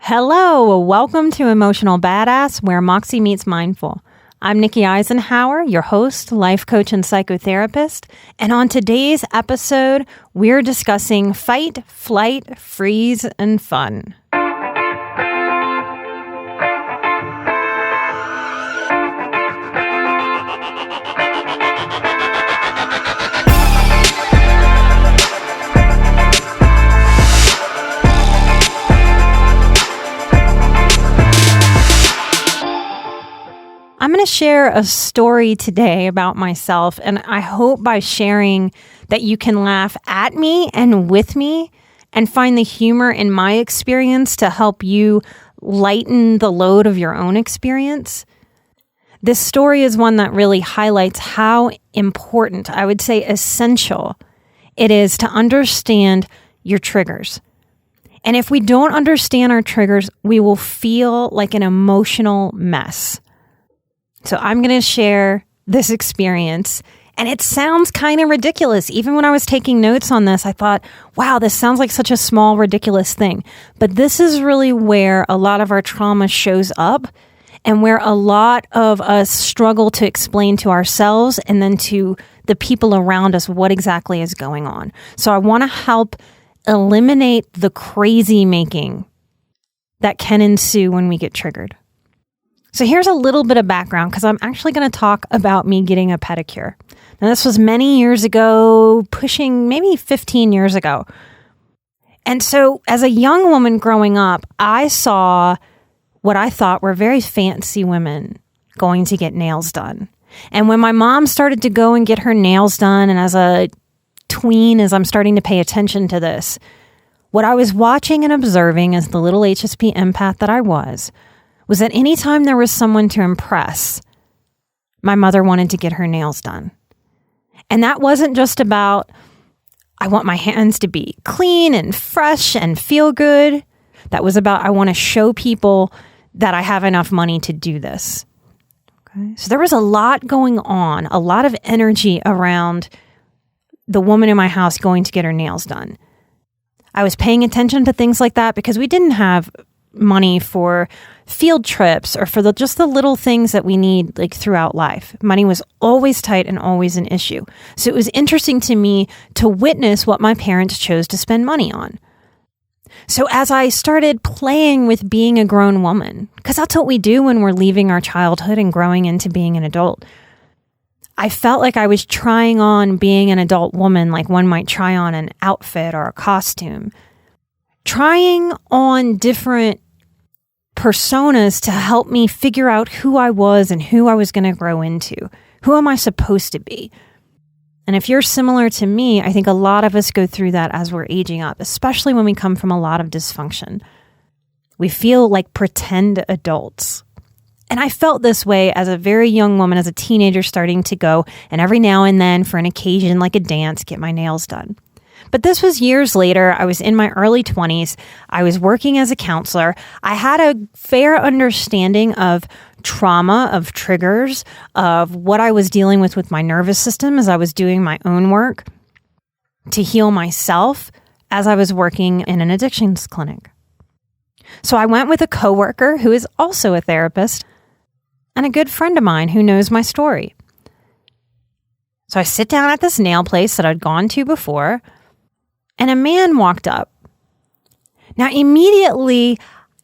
Hello, welcome to Emotional Badass, where Moxie meets Mindful. I'm Nikki Eisenhower, your host, life coach, and psychotherapist. And on today's episode, we're discussing fight, flight, freeze, and fun. I'm going to share a story today about myself, and I hope by sharing that you can laugh at me and with me and find the humor in my experience to help you lighten the load of your own experience. This story is one that really highlights how important, I would say essential, it is to understand your triggers. And if we don't understand our triggers, we will feel like an emotional mess. So I'm going to share this experience, and it sounds kind of ridiculous. Even when I was taking notes on this, I thought, wow, this sounds like such a small, ridiculous thing. But this is really where a lot of our trauma shows up and where a lot of us struggle to explain to ourselves and then to the people around us what exactly is going on. So I want to help eliminate the crazy making that can ensue when we get triggered. So here's a little bit of background because I'm actually going to talk about me getting a pedicure. Now, this was many years ago, pushing maybe 15 years ago. And so as a young woman growing up, I saw what I thought were very fancy women going to get nails done. And when my mom started to go and get her nails done, and as a tween, as I'm starting to pay attention to this, what I was watching and observing as the little HSP empath that I was that anytime there was someone to impress, my mother wanted to get her nails done. And that wasn't just about, I want my hands to be clean and fresh and feel good. That was about, I want to show people that I have enough money to do this. Okay. So there was a lot going on, a lot of energy around the woman in my house going to get her nails done. I was paying attention to things like that because we didn't have money for field trips or for just the little things that we need like throughout life. Money was always tight and always an issue. So it was interesting to me to witness what my parents chose to spend money on. So as I started playing with being a grown woman, because that's what we do when we're leaving our childhood and growing into being an adult, I felt like I was trying on being an adult woman like one might try on an outfit or a costume. Trying on different personas to help me figure out who I was and who I was going to grow into. Who am I supposed to be? And if you're similar to me, I think a lot of us go through that as we're aging up, especially when we come from a lot of dysfunction. We feel like pretend adults. And I felt this way as a very young woman, as a teenager starting to go, and every now and then for an occasion like a dance, get my nails done. But this was years later. I was in my early 20s. I was working as a counselor. I had a fair understanding of trauma, of triggers, of what I was dealing with my nervous system as I was doing my own work to heal myself as I was working in an addictions clinic. So I went with a coworker who is also a therapist and a good friend of mine who knows my story. So I sit down at this nail place that I'd gone to before, and a man walked up. Now, immediately,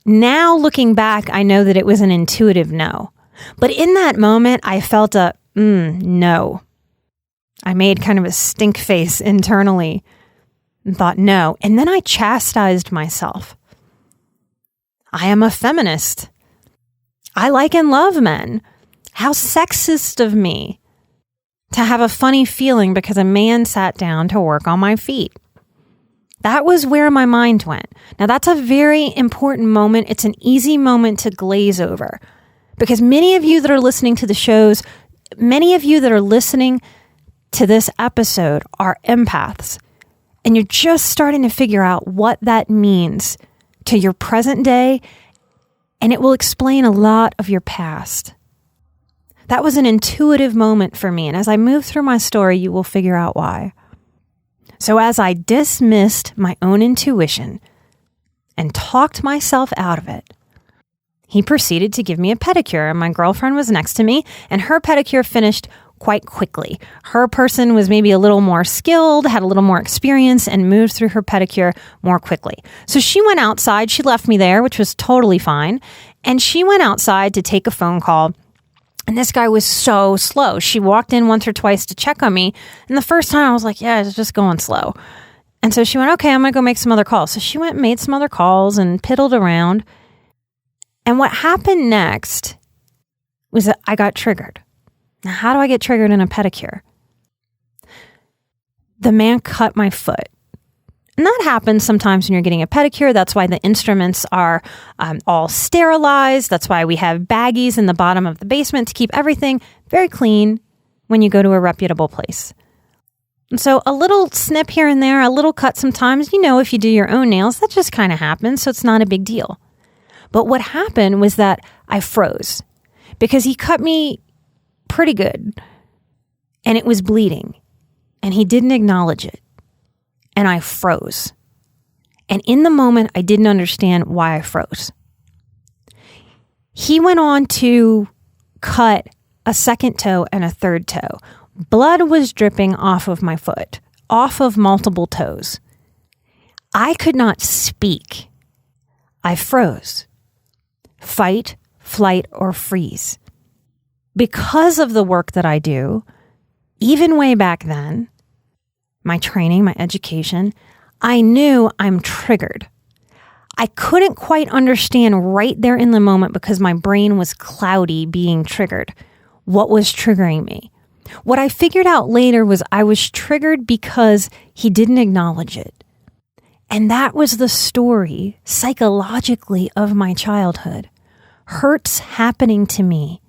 now looking back, I know that it was an intuitive no. But in that moment, I felt a no. I made kind of a stink face internally and thought no. And then I chastised myself. I am a feminist. I like and love men. How sexist of me to have a funny feeling because a man sat down to work on my feet. That was where my mind went. Now, that's a very important moment. It's an easy moment to glaze over because many of you that are listening to the shows, many of you that are listening to this episode are empaths, and you're just starting to figure out what that means to your present day, and it will explain a lot of your past. That was an intuitive moment for me, and as I move through my story, you will figure out why. So as I dismissed my own intuition and talked myself out of it. He proceeded to give me a pedicure, and my girlfriend was next to me, and her pedicure finished quite quickly. Her person was maybe a little more skilled, had a little more experience, and moved through her pedicure more quickly. So she went outside. She left me there, which was totally fine. And she went outside to take a phone call. And this guy was so slow. She walked in once or twice to check on me. And the first time I was like, yeah, it's just going slow. And so she went, okay, I'm going to go make some other calls. So she went and made some other calls and piddled around. And what happened next was that I got triggered. Now, how do I get triggered in a pedicure? The man cut my foot. And that happens sometimes when you're getting a pedicure. That's why the instruments are all sterilized. That's why we have baggies in the bottom of the basement to keep everything very clean when you go to a reputable place. And so a little snip here and there, a little cut sometimes, if you do your own nails, that just kind of happens. So it's not a big deal. But what happened was that I froze because he cut me pretty good and it was bleeding and he didn't acknowledge it. And I froze. And in the moment, I didn't understand why I froze. He went on to cut a second toe and a third toe. Blood was dripping off of my foot, off of multiple toes. I could not speak. I froze. Fight, flight, or freeze. Because of the work that I do, even way back then, my training, my education, I knew I'm triggered. I couldn't quite understand right there in the moment because my brain was cloudy being triggered. What was triggering me? What I figured out later was I was triggered because he didn't acknowledge it. And that was the story psychologically of my childhood. Hurts happening to me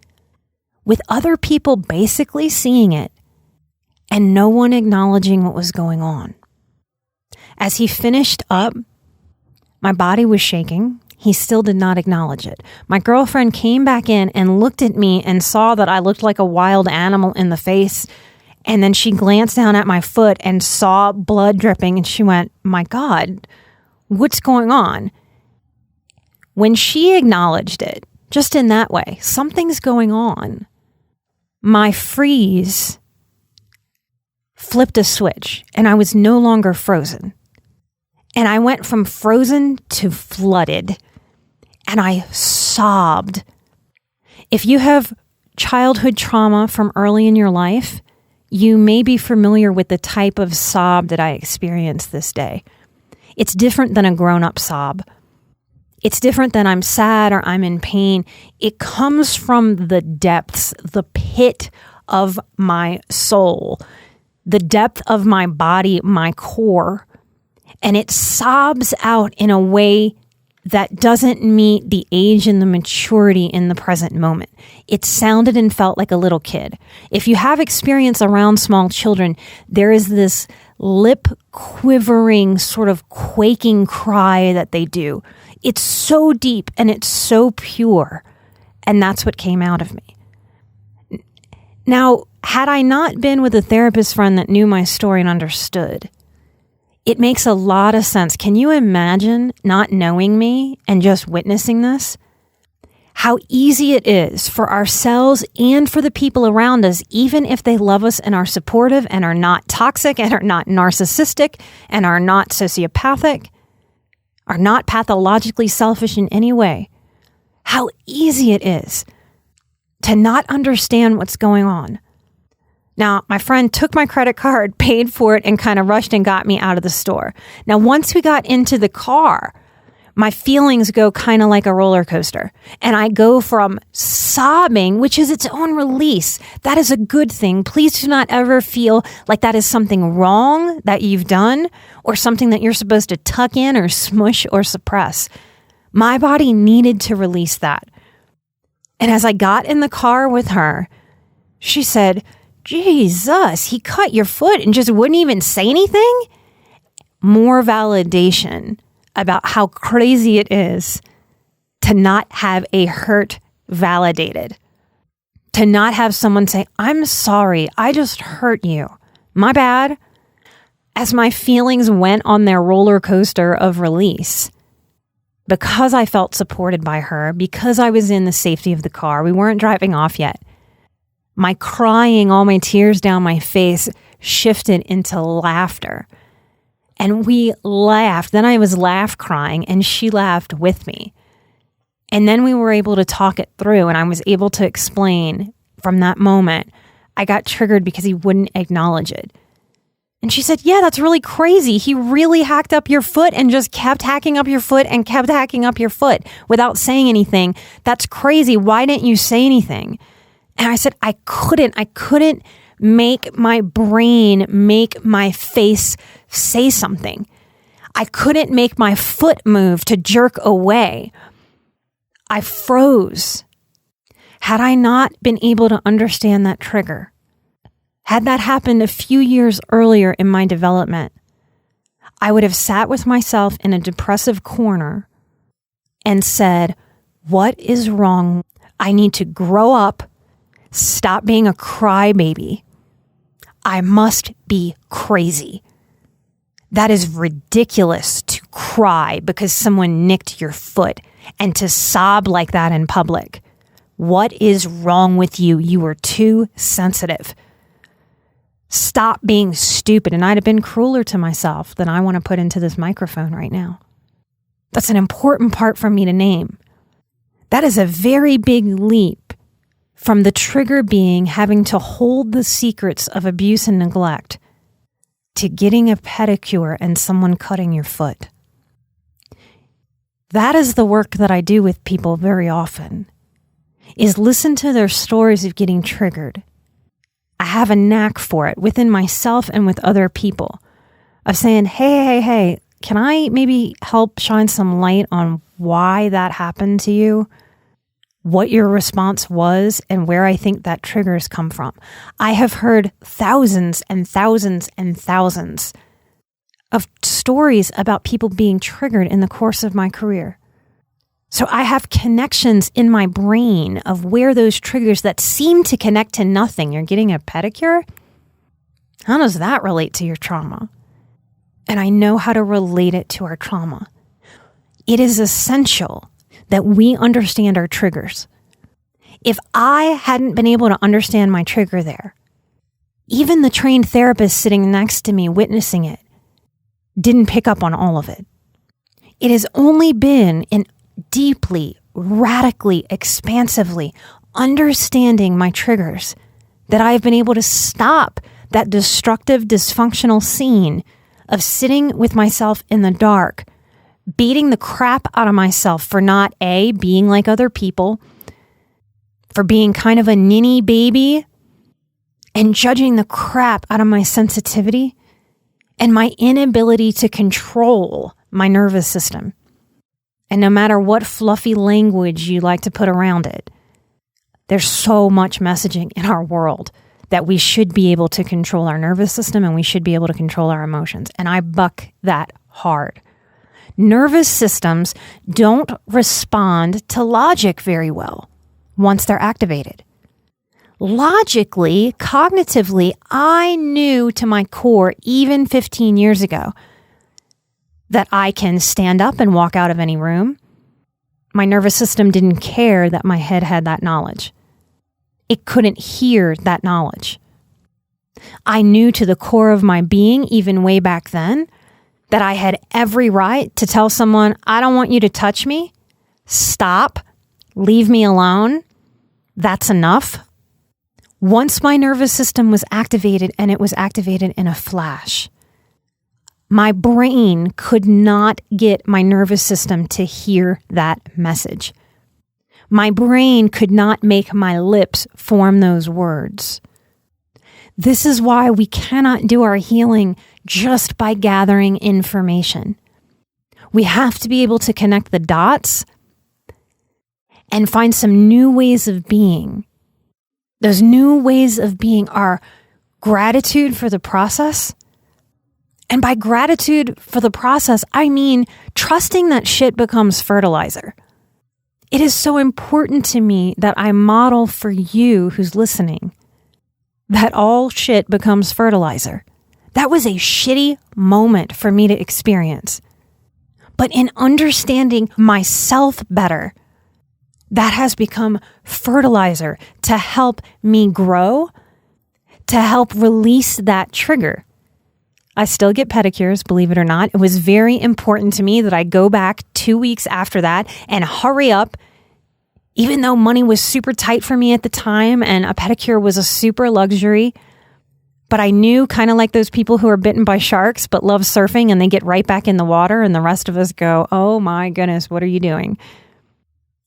with other people basically seeing it and no one acknowledging what was going on. As he finished up, my body was shaking. He still did not acknowledge it. My girlfriend came back in and looked at me and saw that I looked like a wild animal in the face. And then she glanced down at my foot and saw blood dripping and she went, my God, what's going on? When she acknowledged it, just in that way, something's going on. My freeze flipped a switch and I was no longer frozen. And I went from frozen to flooded and I sobbed. If you have childhood trauma from early in your life, you may be familiar with the type of sob that I experienced this day. It's different than a grown-up sob. It's different than I'm sad or I'm in pain. It comes from the depths, the pit of my soul, the depth of my body, my core. And it sobs out in a way that doesn't meet the age and the maturity in the present moment. It sounded and felt like a little kid. If you have experience around small children, there is this lip quivering, sort of quaking cry that they do. It's so deep and it's so pure. And that's what came out of me. Now, had I not been with a therapist friend that knew my story and understood, it makes a lot of sense. Can you imagine not knowing me and just witnessing this? How easy it is for ourselves and for the people around us, even if they love us and are supportive and are not toxic and are not narcissistic and are not sociopathic, are not pathologically selfish in any way. How easy it is to not understand what's going on. Now, my friend took my credit card, paid for it, and kind of rushed and got me out of the store. Now, once we got into the car, my feelings go kind of like a roller coaster. And I go from sobbing, which is its own release. That is a good thing. Please do not ever feel like that is something wrong that you've done or something that you're supposed to tuck in or smush or suppress. My body needed to release that. And as I got in the car with her, she said, Jesus, he cut your foot and just wouldn't even say anything? More validation about how crazy it is to not have a hurt validated. To not have someone say, I'm sorry, I just hurt you. My bad. As my feelings went on their roller coaster of release, because I felt supported by her, because I was in the safety of the car. We weren't driving off yet. My crying, all my tears down my face shifted into laughter. And we laughed. Then I was laugh crying and she laughed with me. And then we were able to talk it through, and I was able to explain from that moment, I got triggered because he wouldn't acknowledge it. And she said, yeah, that's really crazy. He really hacked up your foot and just kept hacking up your foot and kept hacking up your foot without saying anything. That's crazy. Why didn't you say anything? And I said, I couldn't make my brain make my face say something. I couldn't make my foot move to jerk away. I froze. Had I not been able to understand that trigger, had that happened a few years earlier in my development, I would have sat with myself in a depressive corner and said, what is wrong? I need to grow up, stop being a crybaby. I must be crazy. That is ridiculous to cry because someone nicked your foot and to sob like that in public. What is wrong with you? You are too sensitive. Stop being stupid. And I'd have been crueler to myself than I want to put into this microphone right now. That's an important part for me to name. That is a very big leap from the trigger being having to hold the secrets of abuse and neglect to getting a pedicure and someone cutting your foot. That is the work that I do with people very often, is listen to their stories of getting triggered. I have a knack for it within myself and with other people of saying, hey, can I maybe help shine some light on why that happened to you? What your response was and where I think that triggers come from. I have heard thousands and thousands and thousands of stories about people being triggered in the course of my career. So I have connections in my brain of where those triggers that seem to connect to nothing. You're getting a pedicure? How does that relate to your trauma? And I know how to relate it to our trauma. It is essential that we understand our triggers. If I hadn't been able to understand my trigger there, even the trained therapist sitting next to me witnessing it didn't pick up on all of it. It has only been in deeply, radically, expansively understanding my triggers that I have been able to stop that destructive, dysfunctional scene of sitting with myself in the dark, beating the crap out of myself for not A, being like other people, for being kind of a ninny baby, and judging the crap out of my sensitivity and my inability to control my nervous system. And no matter what fluffy language you like to put around it, there's so much messaging in our world that we should be able to control our nervous system and we should be able to control our emotions. And I buck that hard. Nervous systems don't respond to logic very well once they're activated. Logically, cognitively, I knew to my core even 15 years ago that I can stand up and walk out of any room. My nervous system didn't care that my head had that knowledge. It couldn't hear that knowledge. I knew to the core of my being, even way back then, that I had every right to tell someone, I don't want you to touch me. Stop. Leave me alone. That's enough. Once my nervous system was activated, and it was activated in a flash, my brain could not get my nervous system to hear that message. My brain could not make my lips form those words. This is why we cannot do our healing just by gathering information. We have to be able to connect the dots and find some new ways of being. Those new ways of being are gratitude for the process. And by gratitude for the process, I mean trusting that shit becomes fertilizer. It is so important to me that I model for you who's listening that all shit becomes fertilizer. That was a shitty moment for me to experience. but in understanding myself better, that has become fertilizer to help me grow, to help release that trigger. I still get pedicures, believe it or not. It was very important to me that I go back 2 weeks after that and hurry up, even though money was super tight for me at the time and a pedicure was a super luxury. But I knew, kind of like those people who are bitten by sharks but love surfing and they get right back in the water and the rest of us go, oh my goodness, what are you doing?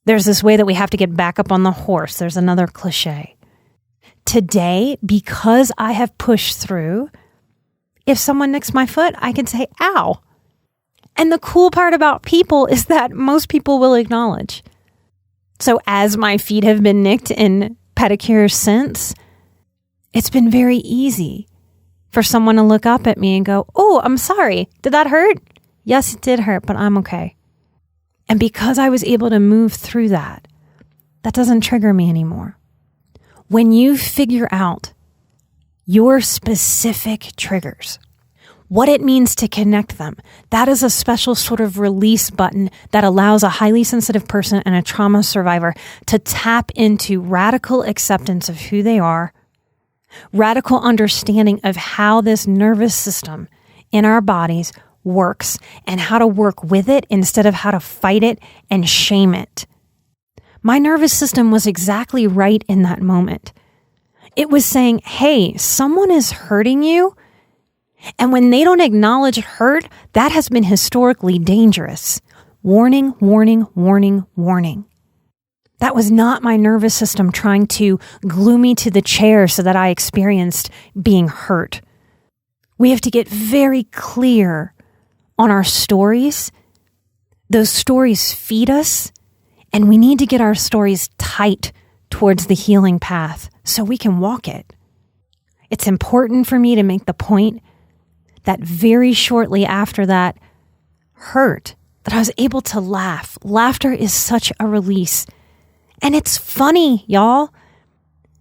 There's this way that we have to get back up on the horse. There's another cliche. Today, because I have pushed through, if someone nicks my foot, I can say, ow. And the cool part about people is that most people will acknowledge. So as my feet have been nicked in pedicures since, it's been very easy for someone to look up at me and go, oh, I'm sorry. Did that hurt? Yes, it did hurt, but I'm okay. And because I was able to move through that, that doesn't trigger me anymore. When you figure out your specific triggers, what it means to connect them, that is a special sort of release button that allows a highly sensitive person and a trauma survivor to tap into radical acceptance of who they are, radical understanding of how this nervous system in our bodies works and how to work with it instead of how to fight it and shame it. My nervous system was exactly right in that moment. It was saying, hey, someone is hurting you. And when they don't acknowledge hurt, that has been historically dangerous. Warning, warning, warning, warning. That was not my nervous system trying to glue me to the chair so that I experienced being hurt. We have to get very clear on our stories. Those stories feed us, and we need to get our stories tight towards the healing path so we can walk it. It's important for me to make the point that very shortly after that hurt, that I was able to laugh. Laughter is such a release. And it's funny, y'all.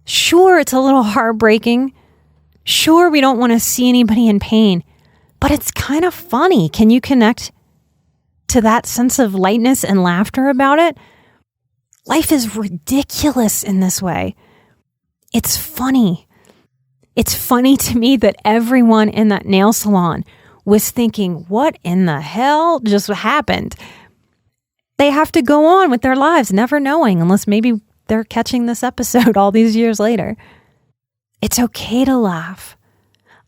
Sure, it's a little heartbreaking. Sure, we don't want to see anybody in pain, but it's kind of funny. Can you connect to that sense of lightness and laughter about it? Life is ridiculous in this way. It's funny. It's funny to me that everyone in that nail salon was thinking, what in the hell just happened? They have to go on with their lives, never knowing, unless maybe they're catching this episode all these years later. It's okay to laugh.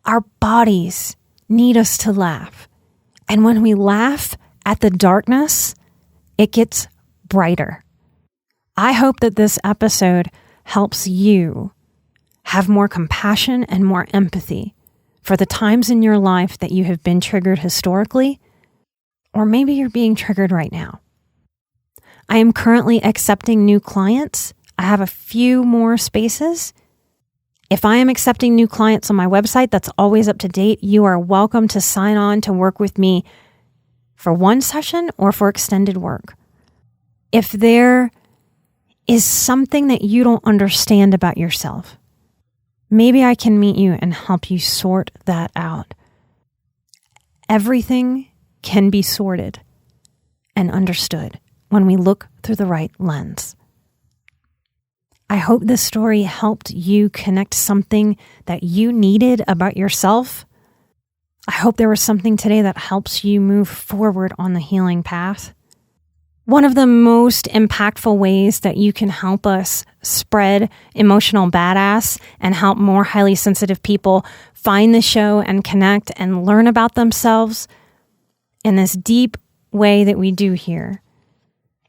Our bodies need us to laugh. And when we laugh at the darkness, it gets brighter. I hope that this episode helps you have more compassion and more empathy for the times in your life that you have been triggered historically, or maybe you're being triggered right now. I am currently accepting new clients. I have a few more spaces. If I am accepting new clients on my website, that's always up to date. You are welcome to sign on to work with me for one session or for extended work. If there is something that you don't understand about yourself, maybe I can meet you and help you sort that out. Everything can be sorted and understood when we look through the right lens. I hope this story helped you connect something that you needed about yourself. I hope there was something today that helps you move forward on the healing path. One of the most impactful ways that you can help us spread emotional badass and help more highly sensitive people find the show and connect and learn about themselves in this deep way that we do here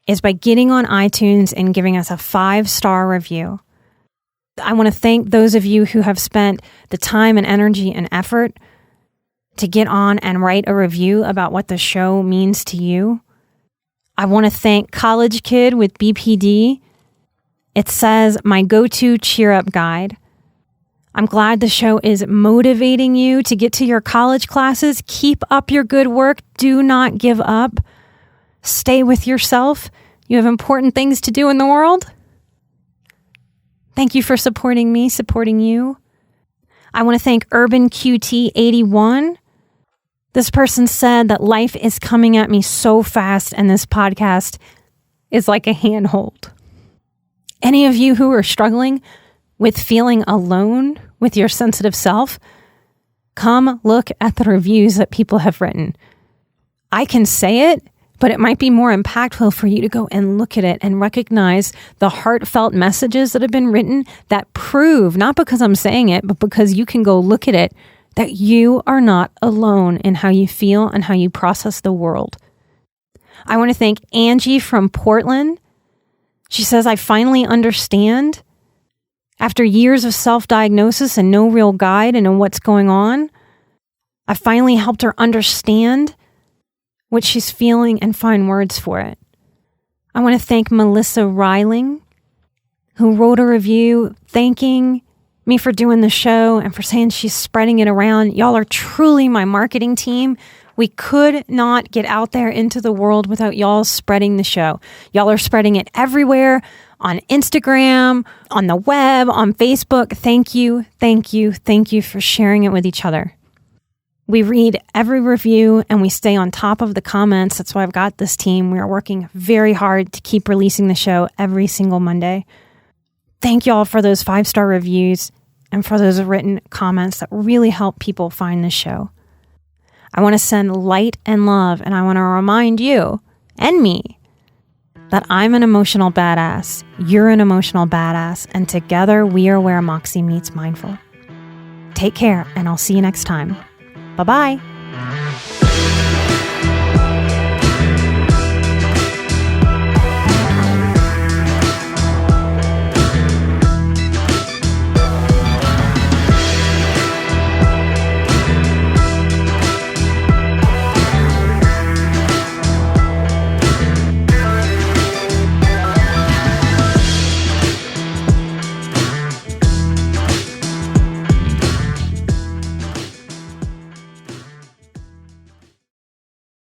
is by getting on iTunes and giving us a 5-star review. I want to thank those of you who have spent the time and energy and effort to get on and write a review about what the show means to you. I want to thank College Kid with BPD. It says, my go-to cheer-up guide. I'm glad the show is motivating you to get to your college classes. Keep up your good work. Do not give up. Stay with yourself. You have important things to do in the world. Thank you for supporting me, supporting you. I want to thank Urban QT 81 This person said that life is coming at me so fast and this podcast is like a handhold. Any of you who are struggling with feeling alone with your sensitive self, come look at the reviews that people have written. I can say it, but it might be more impactful for you to go and look at it and recognize the heartfelt messages that have been written that prove, not because I'm saying it, but because you can go look at it, that you are not alone in how you feel and how you process the world. I want to thank Angie from Portland. She says, I finally understand. After years of self-diagnosis and no real guide into what's going on, I finally helped her understand what she's feeling and find words for it. I want to thank Melissa Reiling, who wrote a review thanking me for doing the show and for saying she's spreading it around. Y'all are truly my marketing team. We could not get out there into the world without y'all spreading the show. Y'all are spreading it everywhere, on Instagram, on the web, on Facebook. Thank you, thank you, thank you for sharing it with each other. We read every review and we stay on top of the comments. That's why I've got this team. We are working very hard to keep releasing the show every single Monday. Thank y'all for those 5-star reviews and for those written comments that really help people find the show. I want to send light and love, and I want to remind you and me that I'm an emotional badass, you're an emotional badass, and together we are where Moxie meets mindful. Take care, and I'll see you next time. Bye-bye.